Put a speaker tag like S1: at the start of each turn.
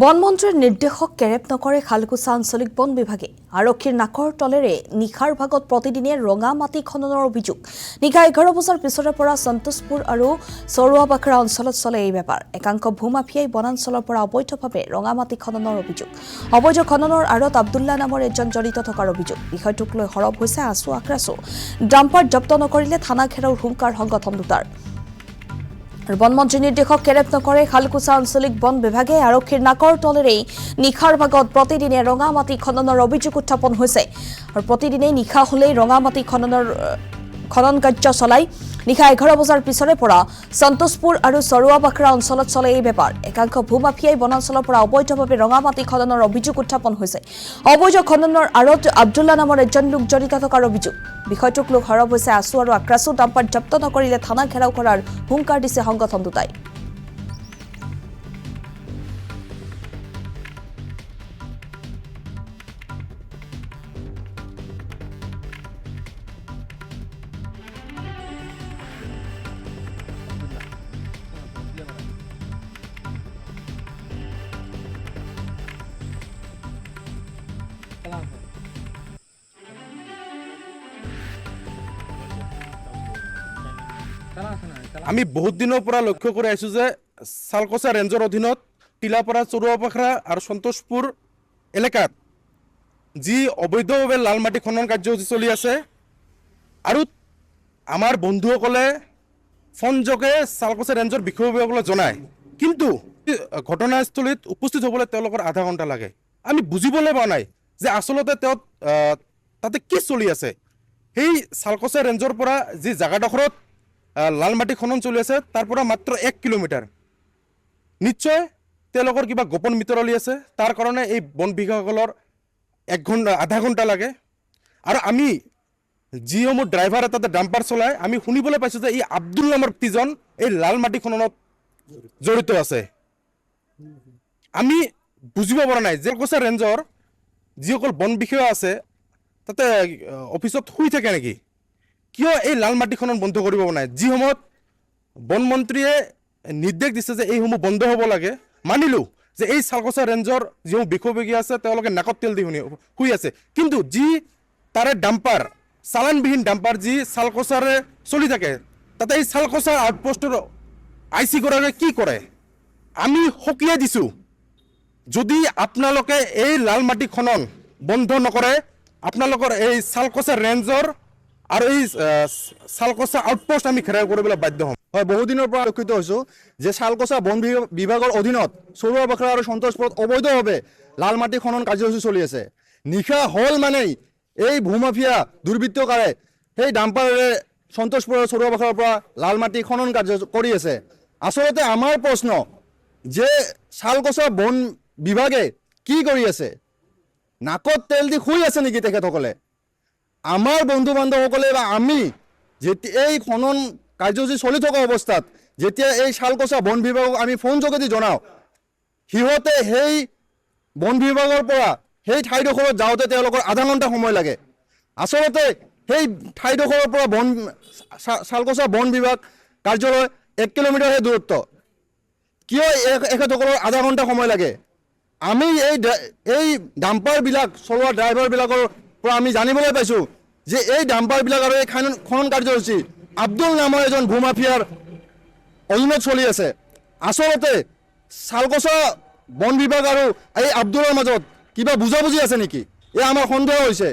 S1: বনমন্ত্ৰীৰ নিৰ্দেশক কেৰেপ নকৰে খালকুছা আঞ্চলিক বন বিভাগে আৰক্ষীৰ নাকৰ তলেৰে নিশাৰ ভাগত প্ৰতিদিনে ৰঙা মাটি খননৰ অভিযোগ নিশা 11 বজাৰ পিছৰে পৰা সন্তোষপুৰ আৰু চৰুৱাবাখৰা অঞ্চলত চলে এই বেপাৰ একাংশ ভূমাফিয়াই বনাঞ্চলৰ পৰা অবৈধভাৱে ৰঙা মাটি খননৰ অভিযোগ অবৈধ খননৰ আৰত আব্দুল্লাহ নামৰ এজন জড়িত থকাৰ অভিযোগ বিষয়টোক লৈ হৰব হৈছে আছু আক্ৰাছু ডাম্পাৰ জব্দ নকৰিলে থানা ঘেৰাওৰ হুংকাৰ সংগঠন দুটাৰ বনমন্ত্ৰী নিৰ্দেশক কেৰেপ নকৰে খালকুছা আঞ্চলিক বন বিভাগে আৰক্ষীৰ নাকৰ তলেৰেই নিশাৰ ভাগত প্ৰতিদিনে ৰঙা মাটি খননৰ অভিযোগ উত্থাপন হৈছে আৰু প্ৰতিদিনে নিশা হলেই ৰঙা মাটি খনন কাৰ্য চলাই নিশা 11 বজাৰ পিছৰে পৰা সন্তোষপুৰ আৰু চৰুৱাবাখৰা অঞ্চলত চলে এই বেপাৰ একাংশ ভূমাফিয়াই বনাঞ্চলৰ পৰা অবৈধভাৱে ৰঙা মাটি খননৰ অভিযোগ উত্থাপন হৈছে অবৈধ খননৰ আৰত আব্দুল্লাহ নামৰ এজন লোক জড়িত থকাৰ অভিযোগ বিষয়টোক লৈ হৰব হৈছে আছু আৰু আক্ৰাছু ডাম্পাৰ জব্দ নকৰিলে থানা ঘেৰাও কৰাৰ হুংকাৰ দিছে সংগঠন দুটাই
S2: আমি বহুত দিনৰ পৰা লক্ষ্য কৰি আছো যে সালকোছা ৰেঞ্জৰ অধীনত টিলাপাৰা চৰুৱাবাখৰা আৰু সন্তোষপুৰ এলেকাত যি অবৈধভাৱে লাল মাটি খনন কাৰ্যসূচী চলি আছে আৰু আমাৰ বন্ধুসকলে ফোনযোগে সালকোছা ৰেঞ্জৰ বিষয়ববীয়াসকলক জনায় কিন্তু ঘটনাস্থলীত উপস্থিত হ'বলৈ তেওঁলোকৰ আধা ঘণ্টা লাগে আমি বুজিবলৈ পোৱা নাই যে আচলতে তাতে কি চলি আছে সেই সালকোছা ৰেঞ্জৰ পৰা যি জাগাডোখৰত লাল মাটি খনন চলি আছে তাৰ পৰা মাত্ৰ 1 কিলোমিটাৰ নিশ্চয় তেওঁলোকৰ কিবা গোপন মিত্ৰলি আছে তাৰ কাৰণে এই বন বিভাগসকলৰ আধা ঘণ্টা লাগে আৰু আমি যিসমূহ ড্ৰাইভাৰ এটা ডাম্পাৰ চলাই আমি শুনিবলৈ পাইছোঁ যে এই আব্দুল নামৰ ব্যক্তিজন এই লাল মাটি খননত জড়িত আছে আমি বুজিব পৰা নাই যে সালকোছা ৰেঞ্জৰ যিসকল বন বিষয়া আছে তাতে অফিচত শুই থাকে নেকি কিয় এই লাল মাটি খনন বন্ধ কৰিব নাই যি সময়ত বন মন্ত্ৰীয়ে নিৰ্দেশ দিছে যে এইসমূহ বন্ধ হ'ব লাগে মানিলো যে এই সালকোছা ৰেঞ্জৰ যিসমূহ বিষয়ববীয়া আছে তেওঁলোকে নাকত তেল দি শুই আছে কিন্তু যি তাৰে ডাম্পাৰ চালানবিহীন ডাম্পাৰ যি সালকোছাৰে চলি থাকে তাতে এই সালকোছা আউটপোষ্টৰ আইচি গৰাকীয়ে কি কৰে আমি সকীয়াই দিছোঁ যদি আপোনালোকে এই লাল মাটি খনন বন্ধ নকৰে আপোনালোকৰ এই সালকোছা ৰেঞ্জৰ আৰু এই সালকোছা আউটপোষ্ট আমি ঘেৰাও কৰিবলৈ বাধ্য হ'ম
S3: হয় বহুদিনৰ পৰা লক্ষিত হৈছোঁ যে সালকোছা বন বিভাগৰ অধীনত চৰুৱাবাখৰা আৰু সন্তোষপুৰত অবৈধভাৱে লাল মাটি খনন কাৰ্যসূচী চলি আছে নিশা হ'ল মানেই এই ভূমাফিয়া দুৰ্বৃত্তকাৰে সেই ডাম্পাৰেৰে সন্তোষপুৰ আৰু চৰুৱাবাখৰাৰ পৰা লাল মাটি খনন কাৰ্য কৰি আছে আচলতে আমাৰ প্ৰশ্ন যে সালকোছা বন বিভাগে কি কৰি আছে নাকত তেল দি শুই আছে নেকি তেখেতসকলে আমাৰ বন্ধু বান্ধৱসকলে বা আমি যেতিয়া এই খনন কাৰ্যসূচী চলি থকা অৱস্থাত যেতিয়া এই সালকোছা বন বিভাগক আমি ফোন যোগেদি জনাওঁ সিহঁতে সেই বন বিভাগৰ পৰা সেই ঠাইডোখৰত যাওঁতে তেওঁলোকৰ আধা ঘণ্টা সময় লাগে আচলতে সেই ঠাইডোখৰৰ পৰা সালকোছা বন বিভাগ কাৰ্যালয় 1 কিলোমিটাৰহে দূৰত্ব কিয় এখেতসকলৰ আধা ঘণ্টা সময় লাগে আমি এই ডাম্পাৰবিলাক চলোৱা ড্ৰাইভাৰবিলাকৰ পৰা আমি জানিবলৈ পাইছোঁ যে এই ডাম্পাৰবিলাক আৰু এই খনন কাৰ্যসূচী আব্দুল নামৰ এজন ভূমাফিয়াৰ অধীনত চলি আছে আচলতে সালকোছা বন বিভাগ আৰু এই আব্দুলৰ মাজত কিবা বুজাবুজি আছে নেকি এই আমাৰ সন্দেহ হৈছে